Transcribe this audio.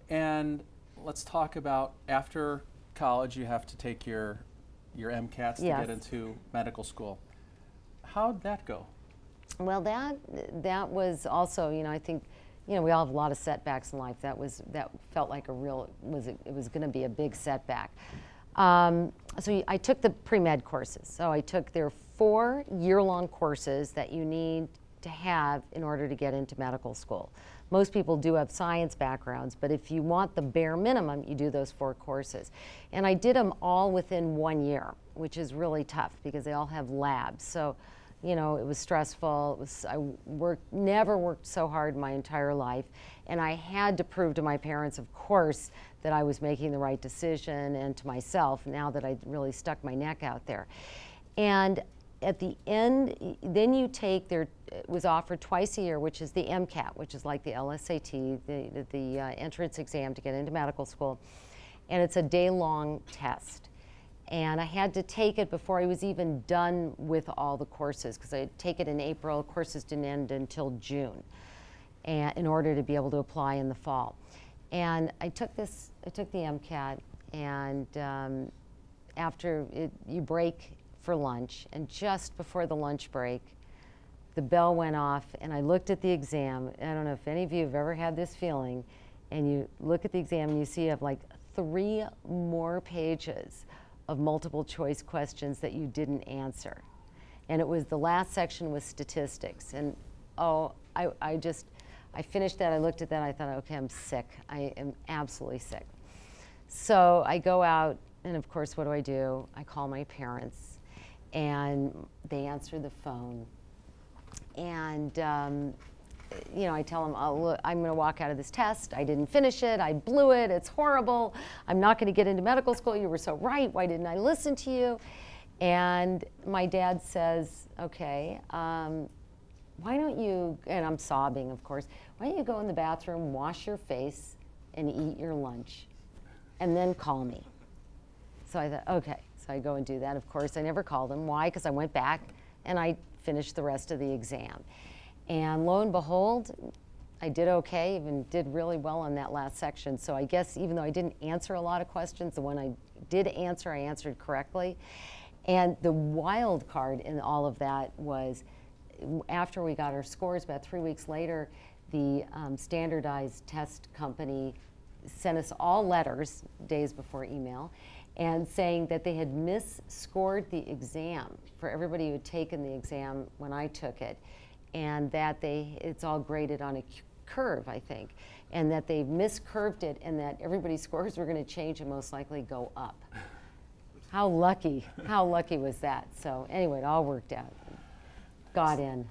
And let's talk about after college, you have to take your MCATs to Yes. get into medical school. How'd that go? Well, that was also, I think, we all have a lot of setbacks in life. That felt like it was going to be a big setback. So I took the pre-med courses. So I took their 4-year-long courses that you need to have in order to get into medical school. Most people do have science backgrounds, but if you want the bare minimum, you do those 4 courses. And I did them all within 1 year, which is really tough because they all have labs. So, it was stressful. I never worked so hard in my entire life. And I had to prove to my parents, of course, that I was making the right decision, and to myself, now that I'd really stuck my neck out there. And at the end, then you take it was offered twice a year, which is the MCAT, which is like the LSAT, the entrance exam to get into medical school. And it's a day-long test. And I had to take it before I was even done with all the courses, because I'd take it in April. Courses didn't end until June, and in order to be able to apply in the fall. And I took the MCAT, and after you break for lunch, and just before the lunch break, the bell went off, and I looked at the exam. I don't know if any of you have ever had this feeling, and you look at the exam and you see you have like 3 more pages of multiple choice questions that you didn't answer. And it was the last section was statistics. And I finished that, I looked at that, I thought, okay, I'm sick. I am absolutely sick. So I go out, and of course, what do? I call my parents, and they answer the phone. And I tell them, oh, look, I'm going to walk out of this test. I didn't finish it. I blew it. It's horrible. I'm not going to get into medical school. You were so right. Why didn't I listen to you? And my dad says, okay, why don't you, and I'm sobbing, of course, why don't you go in the bathroom, wash your face, and eat your lunch, and then call me. So I thought, okay. So I go and do that. Of course, I never called him. Why? Because I went back, and I finished the rest of the exam. And lo and behold, I did okay, even did really well on that last section. So I guess even though I didn't answer a lot of questions, the one I did answer, I answered correctly. And the wild card in all of that was after we got our scores, about 3 weeks later, the standardized test company sent us all letters days before email and saying that they had misscored the exam for everybody who had taken the exam when I took it. And that it's all graded on a curve, I think, and that they miscurved it, and that everybody's scores were going to change and most likely go up. How lucky was that? So anyway, it all worked out. Got in.